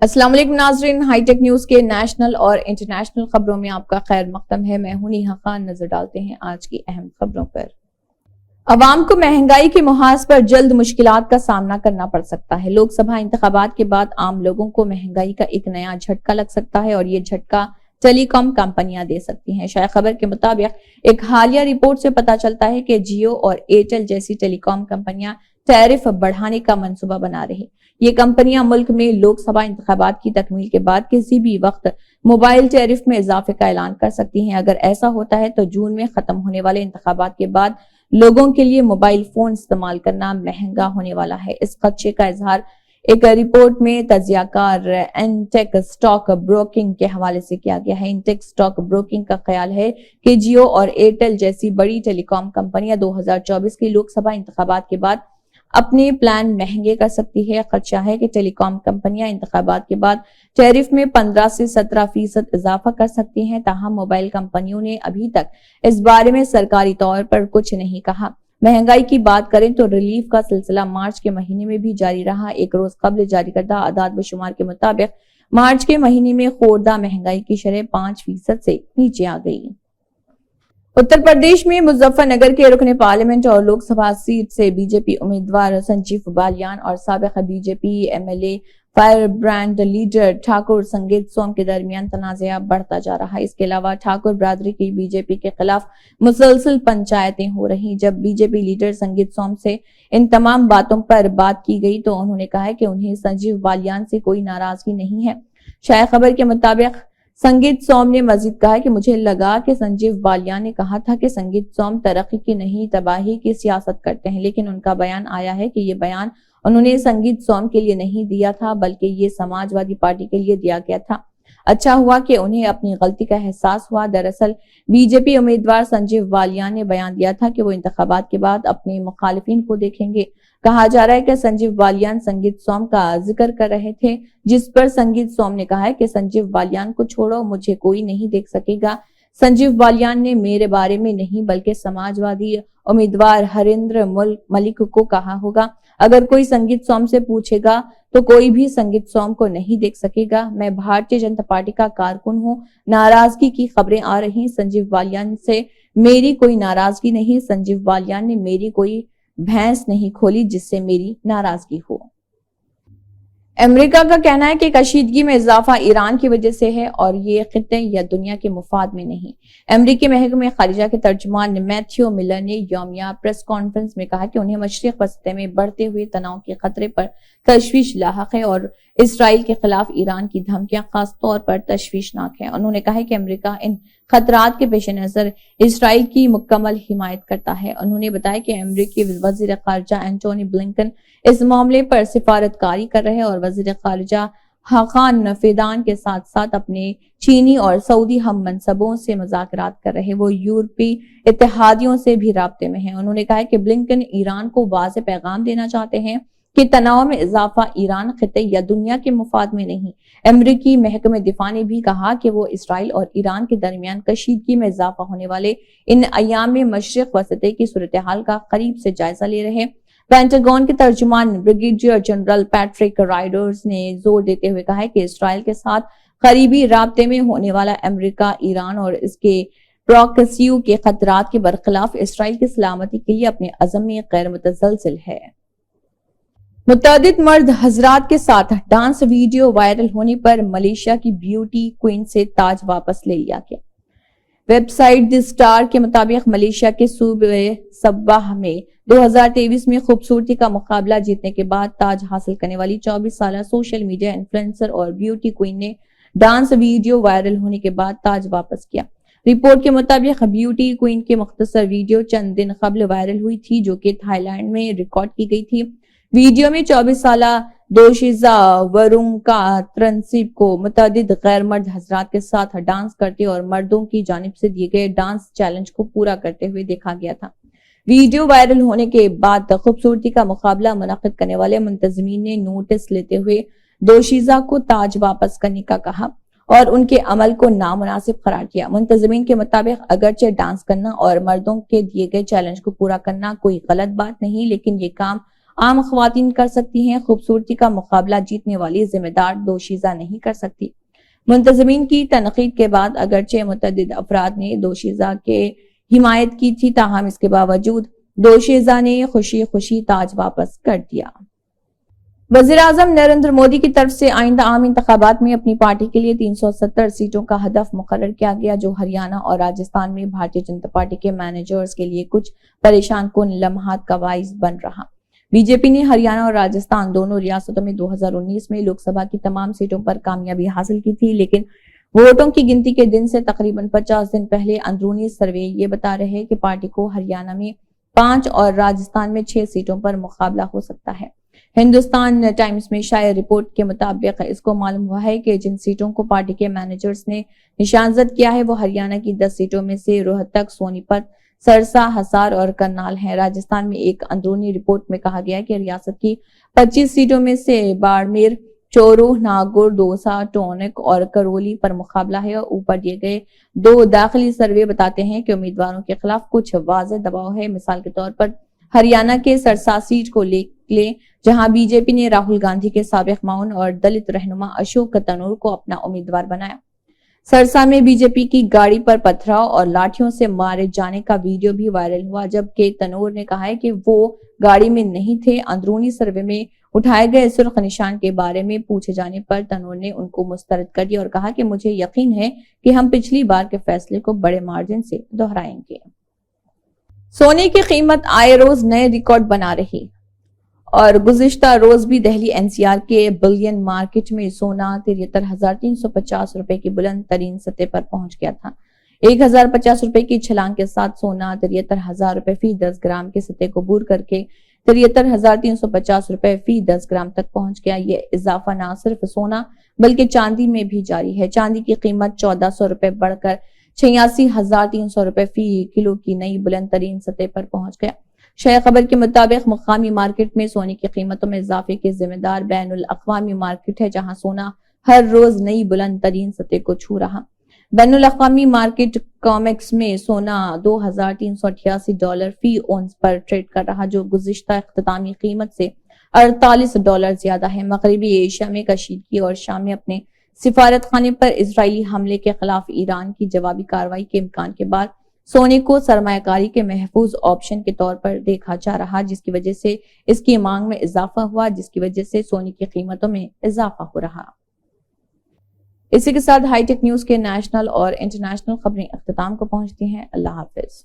السلام علیکم ناظرین، ہائی ٹیک نیوز کے نیشنل اور انٹرنیشنل خبروں میں آپ کا خیر مقدم ہے۔ میں ہوں نیہا خان۔ نظر ڈالتے ہیں آج کی اہم خبروں پر۔ عوام کو مہنگائی کے محاذ پر جلد مشکلات کا سامنا کرنا پڑ سکتا ہے۔ لوک سبھا انتخابات کے بعد عام لوگوں کو مہنگائی کا ایک نیا جھٹکا لگ سکتا ہے اور یہ جھٹکا ٹیلی کام کمپنیاں دے سکتی ہیں۔ شائع خبر کے مطابق ایک حالیہ رپورٹ سے پتہ چلتا ہے کہ جیو اور ایئرٹیل جیسی ٹیلی کام کمپنیاں ٹیرف بڑھانے کا منصوبہ بنا رہی۔ یہ کمپنیاں ملک میں لوک سبھا انتخابات کی تکمیل کے بعد کسی بھی وقت موبائل ٹیرف میں اضافے کا اعلان کر سکتی ہیں۔ اگر ایسا ہوتا ہے تو جون میں ختم ہونے والے انتخابات کے بعد لوگوں کے لیے موبائل فون استعمال کرنا مہنگا ہونے والا ہے۔ اس خدشے کا اظہار ایک رپورٹ میں تجزیہ کار انٹیک اسٹاک بروکنگ کے حوالے سے کیا گیا ہے۔ انٹیک اسٹاک بروکنگ کا خیال ہے کہ جیو اور ایئرٹیل جیسی بڑی ٹیلی کام کمپنیاں 2024 کی لوک سبھا انتخابات کے بعد اپنے پلان مہنگے کر سکتی ہے۔ خدشہ ہے کہ ٹیلی کام کمپنیاں انتخابات کے بعد ٹیرف میں 15 سے 17% اضافہ کر سکتی ہیں، تاہم موبائل کمپنیوں نے ابھی تک اس بارے میں سرکاری طور پر کچھ نہیں کہا۔ مہنگائی کی بات کریں تو ریلیف کا سلسلہ مارچ کے مہینے میں بھی جاری رہا۔ ایک روز قبل جاری کردہ اعداد و شمار کے مطابق مارچ کے مہینے میں خوردہ مہنگائی کی شرح 5% سے نیچے آ گئی۔ اتر پردیش میں مظفر نگر کے رکن پارلیمنٹ اور لوک سبھا سیٹ سے بی جے پی امیدوار سنجیو بالیان اور سابق B J P M L A firebrand leader Thakur Sangeet Som کے درمیان تنازعہ بڑھتا جا رہا ہے۔ اس کے علاوہ ٹھاکر برادری کی بی جے پی کے خلاف مسلسل پنچایتیں ہو رہی۔ جب بی جے پی لیڈر سنگیت سوم سے ان تمام باتوں پر بات کی گئی تو انہوں نے کہا کہ انہیں سنجیو بالیان سے کوئی ناراضگی نہیں ہے۔ شائع خبر کے مطابق سنگیت سوم نے مزید کہا کہ مجھے لگا کہ سنجیو بالیان نے کہا تھا کہ سنگیت سوم ترقی کی نہیں تباہی کی سیاست کرتے ہیں، لیکن ان کا بیان آیا ہے کہ یہ بیان انہوں نے سنگیت سوم کے لیے نہیں دیا تھا بلکہ یہ سماج وادی پارٹی کے لیے دیا گیا تھا۔ اچھا ہوا کہ انہیں اپنی غلطی کا احساس ہوا۔ دراصل بی جے پی امیدوار سنجیو بالیان نے بیان دیا تھا کہ وہ انتخابات کے بعد اپنے مخالفین کو دیکھیں گے۔ کہا جا رہا ہے کہ سنجیو بالیان سنگیت سوم کا ذکر کر رہے تھے، جس پر سنگیت سوم نے کہا کہ سنجیو بالیان کو چھوڑو، مجھے کوئی نہیں دیکھ سکے گا۔ سنجیو بالیان نے میرے بارے میں نہیں بلکہ سماج وادی امیدوار ہریندر ملک کو کہا ہوگا۔ اگر کوئی سنگیت سوم سے پوچھے گا تو کوئی بھی سنگیت سوم کو نہیں دیکھ سکے گا۔ میں بھارتیہ جنتا پارٹی کا کارکن ہوں۔ ناراضگی کی خبریں آ رہی، سنجیو بالیان سے میری کوئی ناراضگی نہیں۔ سنجیو بالیان نے میری کوئی بھینس نہیں کھولی جس سے میری ناراضگی ہو۔ امریکہ کا کہنا ہے کہ کشیدگی میں اضافہ ایران کی وجہ سے ہے اور یہ خطے یا دنیا کے مفاد میں نہیں۔ امریکی محکمہ خارجہ کے ترجمان میتھیو ملر نے یومیہ پریس کانفرنس میں کہا کہ انہیں مشرق وسطی میں بڑھتے ہوئے تناؤ کے خطرے پر تشویش لاحق ہے اور اسرائیل کے خلاف ایران کی دھمکیاں خاص طور پر تشویشناک ہیں۔ انہوں نے کہا کہ امریکہ ان خطرات کے پیش نظر اسرائیل کی مکمل حمایت کرتا ہے۔ انہوں نے بتایا کہ امریکی وزیر خارجہ اینٹونی بلنکن اس معاملے پر سفارتکاری کر رہے اور وزیر خارجہ حاقان فیدان کے ساتھ ساتھ اپنے چینی اور سعودی ہم منصبوں سے مذاکرات کر رہے۔ وہ یورپی اتحادیوں سے بھی رابطے میں ہیں۔ انہوں نے کہا کہ بلنکن ایران کو واضح پیغام دینا چاہتے ہیں کہ تناؤ میں اضافہ ایران خطے یا دنیا کے مفاد میں نہیں۔ امریکی محکمہ دفاع نے بھی کہا کہ وہ اسرائیل اور ایران کے درمیان کشیدگی میں اضافہ ہونے والے ان ایام میں مشرق وسطی کی صورتحال کا قریب سے جائزہ لے رہے۔ پینٹاگون کے ترجمان بریگیڈیئر جنرل پیٹرک رائڈرز نے زور دیتے ہوئے کہا کہ اسرائیل کے ساتھ قریبی رابطے میں ہونے والا امریکہ ایران اور اس کے پراکسیوں کے خطرات کے برخلاف اسرائیل کی سلامتی کے لیے اپنے عزم میں غیر متزلزل ہے۔ متعدد مرد حضرات کے ساتھ ڈانس ویڈیو وائرل ہونے پر ملیشیا کی بیوٹی کوئین سے تاج واپس لے لیا گیا۔ ویب سائٹ دی اسٹار کے مطابق ملیشیا کے صوبے صباہ میں 2023 میں خوبصورتی کا مقابلہ جیتنے کے بعد تاج حاصل کرنے والی 24 سالہ سوشل میڈیا انفلوئنسر اور بیوٹی کوئین نے ڈانس ویڈیو وائرل ہونے کے بعد تاج واپس کیا۔ رپورٹ کے مطابق بیوٹی کوئین کی مختصر ویڈیو چند دن قبل وائرل ہوئی تھی جو کہ تھائی لینڈ میں ریکارڈ کی گئی تھی۔ ویڈیو میں 24 سالہ دوشیزا ورونکا ترنسیب کو متعدد غیر مرد حضرات کے ساتھ ڈانس کرتے اور مردوں کی جانب سے دیے گئے ڈانس چیلنج کو پورا کرتے ہوئے دیکھا گیا تھا۔ ویڈیو وائرل ہونے کے بعد خوبصورتی کا مقابلہ منعقد کرنے والے منتظمین نے نوٹس لیتے ہوئے دوشیزا کو تاج واپس کرنے کا کہا اور ان کے عمل کو نامناسب قرار دیا۔ منتظمین کے مطابق اگرچہ ڈانس کرنا اور مردوں کے دیے گئے چیلنج کو پورا کرنا کوئی غلط بات نہیں، لیکن یہ کام عام خواتین کر سکتی ہیں، خوبصورتی کا مقابلہ جیتنے والی ذمہ دار دوشیزہ نہیں کر سکتی۔ منتظمین کی تنقید کے بعد اگرچہ متعدد افراد نے دوشیزہ کے حمایت کی تھی، تاہم اس کے باوجود دوشیزہ نے خوشی خوشی تاج واپس کر دیا۔ وزیراعظم نریندر مودی کی طرف سے آئندہ عام انتخابات میں اپنی پارٹی کے لیے 370 سیٹوں کا ہدف مقرر کیا گیا، جو ہریانہ اور راجستھان میں بھارتیہ جنتا پارٹی کے مینیجرز کے لیے کچھ پریشان کن لمحات کا باعث بن رہا۔ بی جے پی نے ہریانہ اور راجستھان دونوں ریاستوں میں 2019 میں لوک سبھا کی تمام سیٹوں پر کامیابی حاصل کی تھی، لیکن ووٹوں کی گنتی کے دن سے تقریباً 50 دن پہلے اندرونی سروے یہ بتا رہے ہیں کہ پارٹی کو ہریانہ میں 5 اور راجستھان میں 6 سیٹوں پر مقابلہ ہو سکتا ہے۔ ہندوستان ٹائمز میں شائع رپورٹ کے مطابق اس کو معلوم ہوا ہے کہ جن سیٹوں کو پارٹی کے مینیجرز نے نشانزد کیا ہے وہ ہریانہ کی 10 سیٹوں میں سے روہتک، سونی پت، سرسا، ہسار اور کرنال ہیں۔ راجستھان میں ایک اندرونی رپورٹ میں کہا گیا کہ ریاست کی 25 سیٹوں میں سے باڑمیر، چورو، ناگور، دوسا، ٹونک اور کرولی پر مقابلہ ہے۔ اوپر دیے گئے 2 داخلی سروے بتاتے ہیں کہ امیدواروں کے خلاف کچھ واضح دباؤ ہے۔ مثال کے طور پر ہریانہ کے سرسا سیٹ کو لیں، جہاں بی جے پی نے راہل گاندھی کے سابق معاون اور دلت رہنما اشوک تنور کو اپنا امیدوار بنایا۔ سرسا میں بی جے پی کی گاڑی پر پتھراؤ اور لاٹھیوں سے مارے جانے کا ویڈیو بھی وائرل ہوا، جبکہ تنور نے کہا ہے کہ وہ گاڑی میں نہیں تھے۔ اندرونی سروے میں اٹھائے گئے سرخ نشان کے بارے میں پوچھے جانے پر تنور نے ان کو مسترد کر دیا اور کہا کہ مجھے یقین ہے کہ ہم پچھلی بار کے فیصلے کو بڑے مارجن سے دہرائیں گے۔ سونے کی قیمت آئے روز نئے ریکارڈ بنا رہی اور گزشتہ روز بھی دہلی این سی آر کے بلین مارکیٹ میں سونا 73,350 روپے کی بلند ترین سطح پر پہنچ گیا تھا۔ 1,050 روپے کی چھلانگ کے ساتھ سونا 73,000 روپے فی 10 گرام کی سطح کو عبور کر کے 73,350 روپے فی 10 گرام تک پہنچ گیا۔ یہ اضافہ نہ صرف سونا بلکہ چاندی میں بھی جاری ہے۔ چاندی کی قیمت 1,400 روپے بڑھ کر 86,300 روپے فی کلو کی نئی بلند ترین سطح پر پہنچ گیا۔ شائع خبر کے مطابق مقامی مارکیٹ میں سونے کی قیمتوں میں اضافے کے ذمہ دار بین الاقوامی مارکیٹ ہے، جہاں سونا ہر روز نئی بلند ترین سطح کو چھو رہا۔ بین الاقوامی مارکیٹ کامیکس میں سونا $2,388 فی اونس پر ٹریڈ کر رہا، جو گزشتہ اختتامی قیمت سے $48 زیادہ ہے۔ مغربی ایشیا میں کشیدگی اور شام میں اپنے سفارت خانے پر اسرائیلی حملے کے خلاف ایران کی جوابی کارروائی کے امکان کے بعد سونے کو سرمایہ کاری کے محفوظ آپشن کے طور پر دیکھا جا رہا، جس کی وجہ سے اس کی مانگ میں اضافہ ہوا، جس کی وجہ سے سونے کی قیمتوں میں اضافہ ہو رہا۔ اسی کے ساتھ ہائی ٹیک نیوز کے نیشنل اور انٹرنیشنل خبریں اختتام کو پہنچتی ہیں۔ اللہ حافظ۔